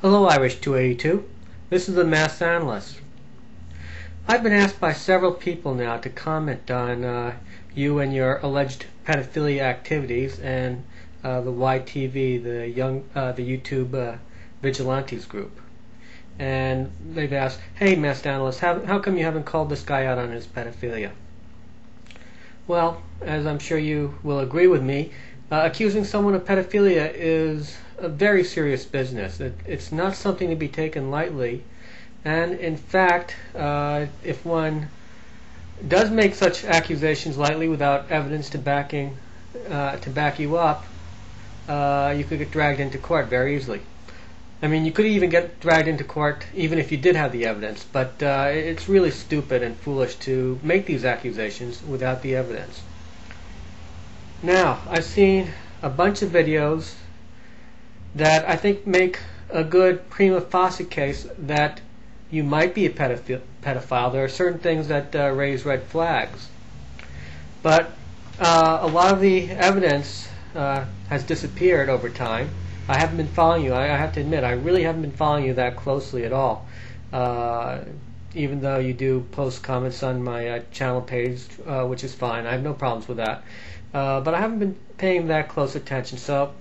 Hello, Irish282. This is the Mass Analyst. I've been asked by several people now to comment on you and your alleged pedophilia activities and the YTV, the YouTube vigilantes group. And they've asked, hey, Mass Analyst, how come you haven't called this guy out on his pedophilia? Well, as I'm sure you will agree with me, accusing someone of pedophilia is a very serious business. It's not something to be taken lightly, and in fact, if one does make such accusations lightly without evidence to back you up, you could get dragged into court very easily. I mean, you could even get dragged into court even if you did have the evidence, but it's really stupid and foolish to make these accusations without the evidence. Now, I've seen a bunch of videos that I think make a good prima facie case that you might be a pedophile. There are certain things that raise red flags. But a lot of the evidence has disappeared over time. I haven't been following you. I have to admit, I really haven't been following you that closely at all. Even though you do post comments on my channel page, which is fine. I have no problems with that. But I haven't been paying that close attention. So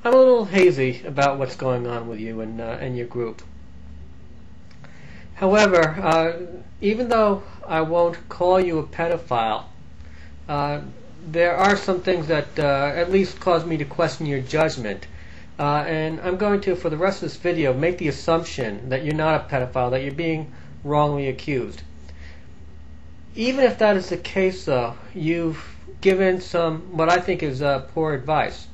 I'm a little hazy about what's going on with you and your group. However, even though I won't call you a pedophile, there are some things that at least cause me to question your judgment. And I'm going to, for the rest of this video, make the assumption that you're not a pedophile, that you're being wrongly accused. Even if that is the case, though, you've given some, what I think is poor advice.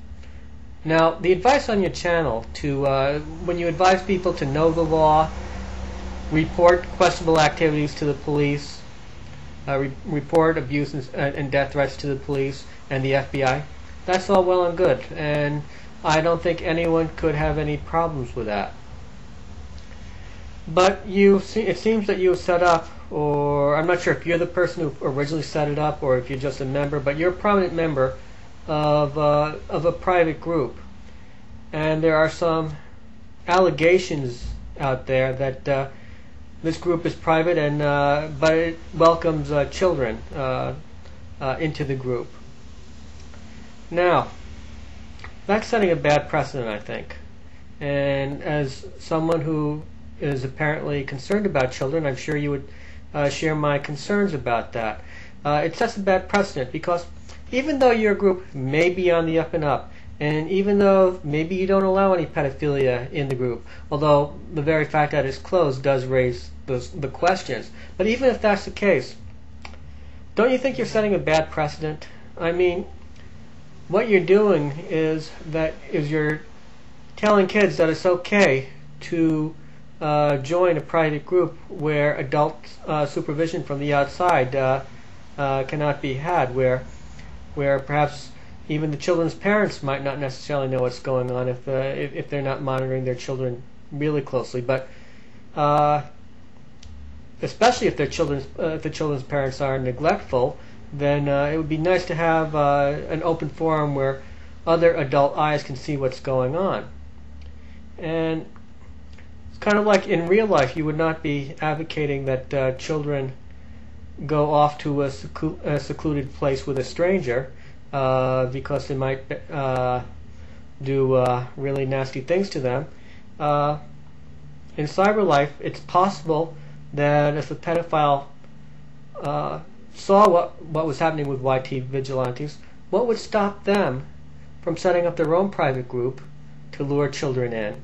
Now, the advice on your channel to, when you advise people to know the law, report questionable activities to the police, report abuse and death threats to the police and the FBI, that's all well and good, and I don't think anyone could have any problems with that. But it seems that you have set up, or I'm not sure if you're the person who originally set it up or if you're just a member, but you're a prominent member of a private group. And there are some allegations out there that this group is private, and but it welcomes children into the group. Now, that's setting a bad precedent, I think. And as someone who is apparently concerned about children, I'm sure you would share my concerns about that. It sets a bad precedent because even though your group may be on the up and up, and even though maybe you don't allow any pedophilia in the group, although the very fact that it's closed does raise the questions, but even if that's the case, don't you think you're setting a bad precedent? I mean, what you're doing is you're telling kids that it's okay to join a private group where adult supervision from the outside cannot be had, where perhaps even the children's parents might not necessarily know what's going on if they're not monitoring their children really closely. But especially if the children's parents are neglectful, then it would be nice to have an open forum where other adult eyes can see what's going on. And it's kind of like in real life, you would not be advocating that children go off to a secluded place with a stranger because they might do really nasty things to them. In cyber life, it's possible that if a pedophile saw what was happening with YT vigilantes, what would stop them from setting up their own private group to lure children in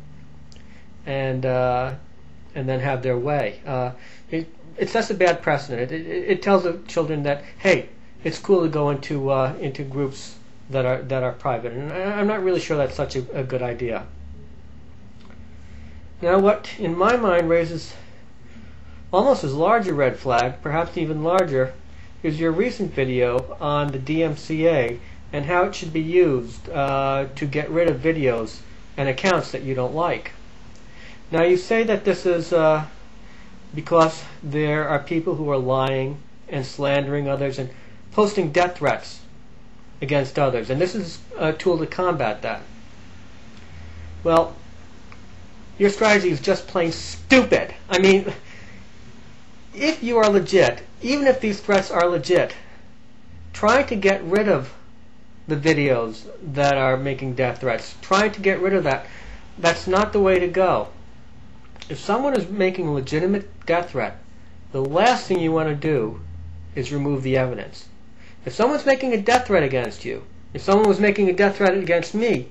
and then have their way? It sets a bad precedent. It tells the children that, hey, it's cool to go into groups that are private, and I'm not really sure that's such a good idea. Now, what in my mind raises almost as large a red flag, perhaps even larger, is your recent video on the DMCA and how it should be used to get rid of videos and accounts that you don't like. Now, you say that this is because there are people who are lying and slandering others and posting death threats against others, and this is a tool to combat that. Well, your strategy is just plain stupid. I mean, if you are legit, even if these threats are legit, trying to get rid of the videos that are making death threats, trying to get rid of that, that's not the way to go. If someone is making a legitimate death threat, the last thing you want to do is remove the evidence. If someone's making a death threat against you, if someone was making a death threat against me,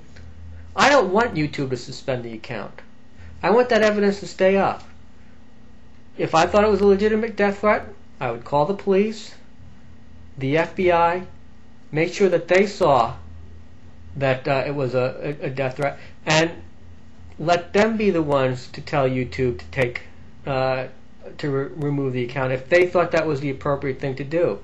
I don't want YouTube to suspend the account. I want that evidence to stay up. If I thought it was a legitimate death threat, I would call the police, the FBI, make sure that they saw that it was a death threat, and let them be the ones to tell YouTube to take remove the account if they thought that was the appropriate thing to do.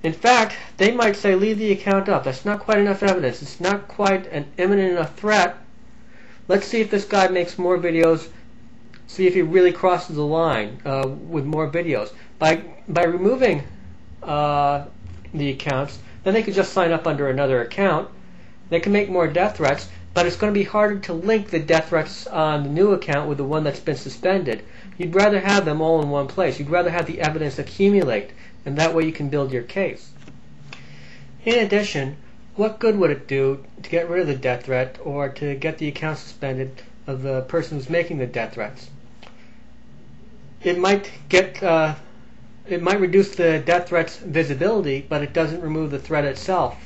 In fact, they might say leave the account up. That's not quite enough evidence. It's not quite an imminent enough threat. Let's see if this guy makes more videos. See if he really crosses the line with more videos. By removing the accounts, then they could just sign up under another account. They can make more death threats, but it's going to be harder to link the death threats on the new account with the one that's been suspended. You'd rather have them all in one place. You'd rather have the evidence accumulate, and that way you can build your case. In addition, what good would it do to get rid of the death threat or to get the account suspended of the person who's making the death threats? It might reduce the death threat's visibility, but it doesn't remove the threat itself.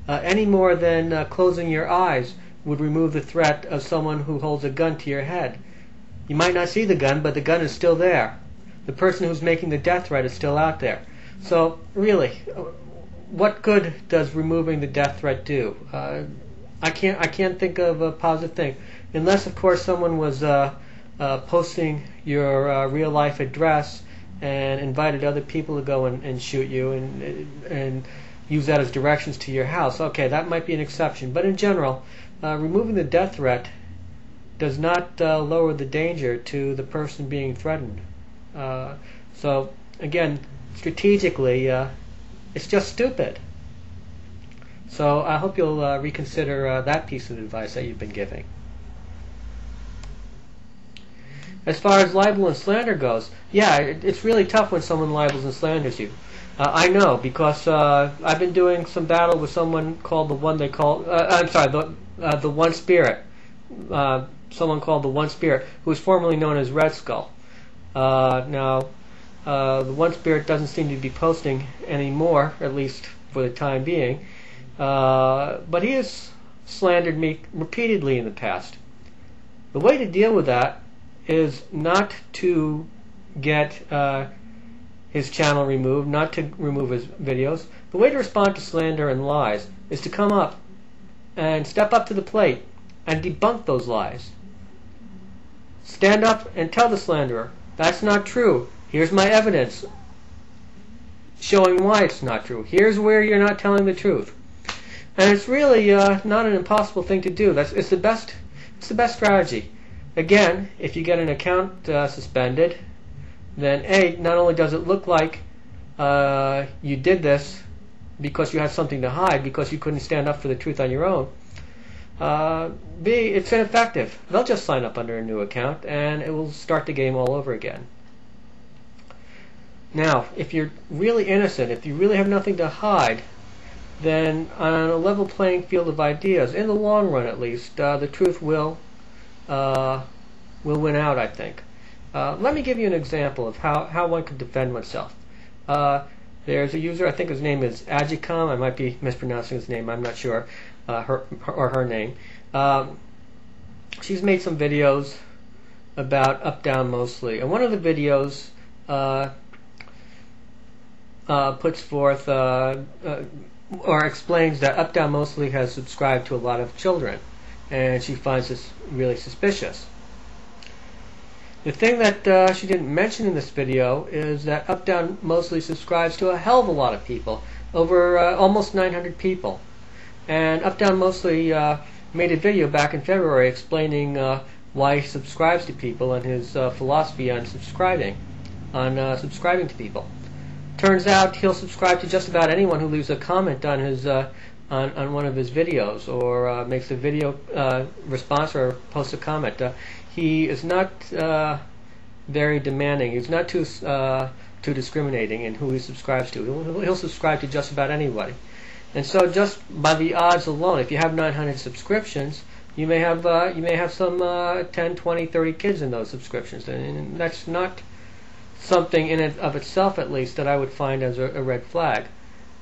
Any more than closing your eyes would remove the threat of someone who holds a gun to your head. You might not see the gun, but the gun is still there. The person who's making the death threat is still out there. So really, what good does removing the death threat do? I can't think of a positive thing, unless of course someone was posting your real life address and invited other people to go and shoot you and use that as directions to your house. Okay, that might be an exception, but in general, removing the death threat does not lower the danger to the person being threatened. So again, strategically, it's just stupid. So I hope you'll reconsider that piece of advice that you've been giving. As far as libel and slander goes, yeah, it's really tough when someone libels and slanders you. I know, because I've been doing some battle with someone called the one they call, the One Spirit. Someone called the One Spirit, who was formerly known as Red Skull. Now, the One Spirit doesn't seem to be posting anymore, at least for the time being. But he has slandered me repeatedly in the past. The way to deal with that is not to get his channel removed, not to remove his videos. The way to respond to slander and lies is to come up and step up to the plate and debunk those lies. Stand up and tell the slanderer, that's not true. Here's my evidence showing why it's not true. Here's where you're not telling the truth. And it's really not an impossible thing to do. It's the best strategy. Again, if you get an account suspended, then A, not only does it look like you did this because you have something to hide, because you couldn't stand up for the truth on your own, B, it's ineffective. They'll just sign up under a new account and it will start the game all over again. Now, if you're really innocent, if you really have nothing to hide, then on a level playing field of ideas, in the long run at least, the truth will win out, I think. Let me give you an example of how one could defend oneself. There's a user, I think his name is Amigacam. I might be mispronouncing his name, I'm not sure, her name. She's made some videos about Updownmostly, and one of the videos puts forth or explains that Updownmostly has subscribed to a lot of children, and she finds this really suspicious. The thing that she didn't mention in this video is that Updownmostly subscribes to a hell of a lot of people, over almost 900 people. And Updownmostly made a video back in February explaining why he subscribes to people and his philosophy on subscribing to people. Turns out he'll subscribe to just about anyone who leaves a comment on his on one of his videos, or makes a video response or posts a comment. He is not very demanding. He's not too discriminating in who he subscribes to. He'll subscribe to just about anybody. And so, just by the odds alone, if you have 900 subscriptions, you may have some 10, 20, 30 kids in those subscriptions, and that's not something in and of itself, at least, that I would find as a red flag.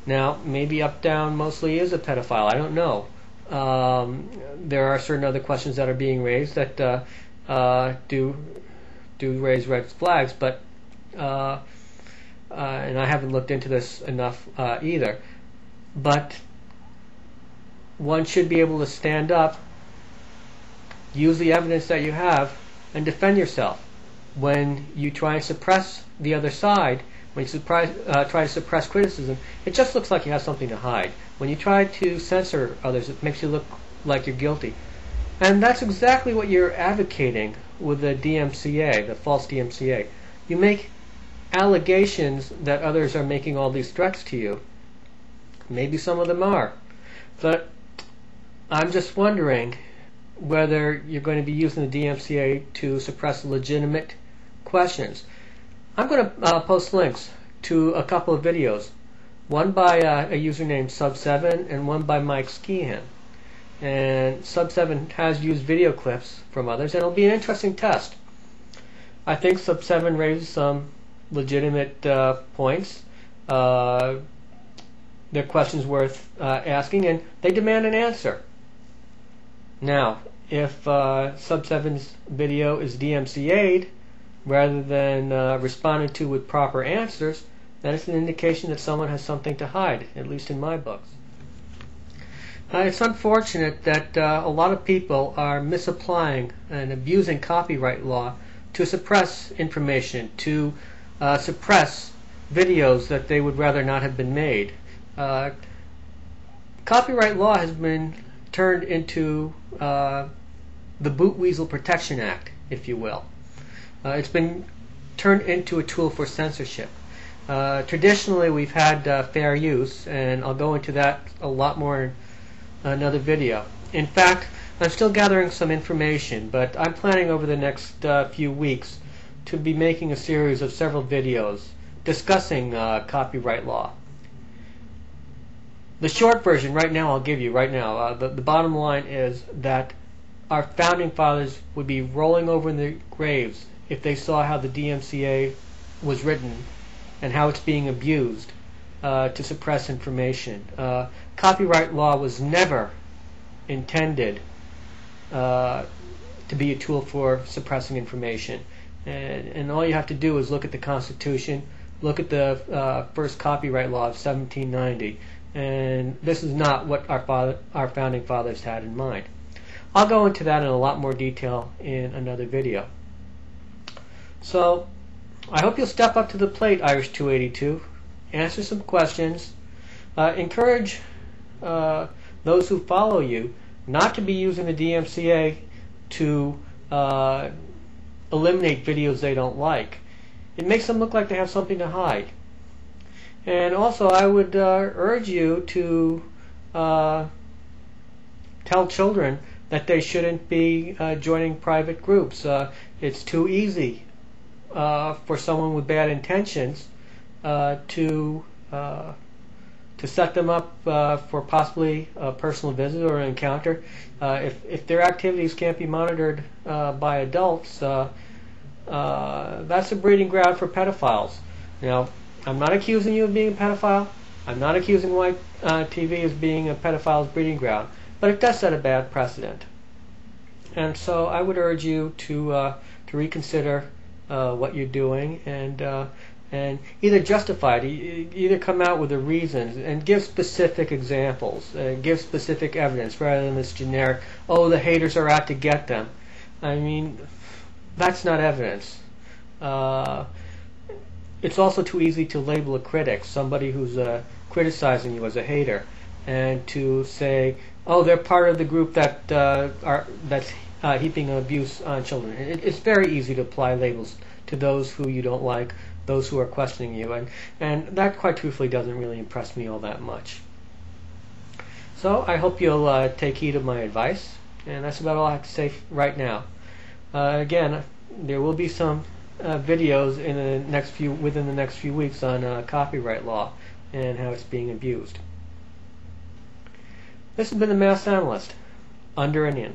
Now, maybe Updownmostly is a pedophile. I don't know. There are certain other questions that are being raised that do raise red flags, but and I haven't looked into this enough either. But one should be able to stand up, use the evidence that you have, and defend yourself. When you try and suppress the other side, when you try to suppress criticism, it just looks like you have something to hide. When you try to censor others, it makes you look like you're guilty. And that's exactly what you're advocating with the DMCA, the false DMCA. You make allegations that others are making all these threats to you. Maybe some of them are. But I'm just wondering whether you're going to be using the DMCA to suppress legitimate questions. I'm going to post links to a couple of videos, one by a user named Sub7 and one by Mike Skehan. And Sub7 has used video clips from others, and it'll be an interesting test. I think Sub7 raises some legitimate points. They're questions worth asking, and they demand an answer. Now, if Sub7's video is DMCA'd rather than responded to with proper answers, then it's an indication that someone has something to hide, at least in my books. It's unfortunate that a lot of people are misapplying and abusing copyright law to suppress information, to suppress videos that they would rather not have been made. Copyright law has been turned into the Boot Weasel Protection Act, if you will. It's been turned into a tool for censorship. Traditionally, we've had fair use, and I'll go into that a lot more in another video. In fact, I'm still gathering some information, but I'm planning over the next few weeks to be making a series of several videos discussing copyright law. The short version right now I'll give you right now. The bottom line is that our founding fathers would be rolling over in their graves if they saw how the DMCA was written and how it's being abused to suppress information. Copyright law was never intended to be a tool for suppressing information. And all you have to do is look at the Constitution, look at the first copyright law of 1790, and this is not what our founding fathers had in mind. I'll go into that in a lot more detail in another video. So, I hope you'll step up to the plate, Irish282, answer some questions, encourage those who follow you not to be using the DMCA to eliminate videos they don't like. It makes them look like they have something to hide. And also, I would urge you to tell children that they shouldn't be joining private groups. It's too easy for someone with bad intentions to set them up for possibly a personal visit or an encounter. If their activities can't be monitored by adults, that's a breeding ground for pedophiles. Now, I'm not accusing you of being a pedophile. I'm not accusing YTV as being a pedophile's breeding ground, but it does set a bad precedent. And so I would urge you to reconsider what you're doing and either justify it, either come out with the reasons and give specific examples, give specific evidence rather than this generic, oh, the haters are out to get them. I mean, that's not evidence. It's also too easy to label a critic, somebody who's criticizing you as a hater, and to say, oh, they're part of the group that's heaping abuse on children. It's very easy to apply labels to those who you don't like, those who are questioning you, and that quite truthfully doesn't really impress me all that much. So I hope you'll take heed of my advice, and that's about all I have to say right now. Again, there will be some videos within the next few weeks on copyright law and how it's being abused. This has been the Mass Analyst, under and in.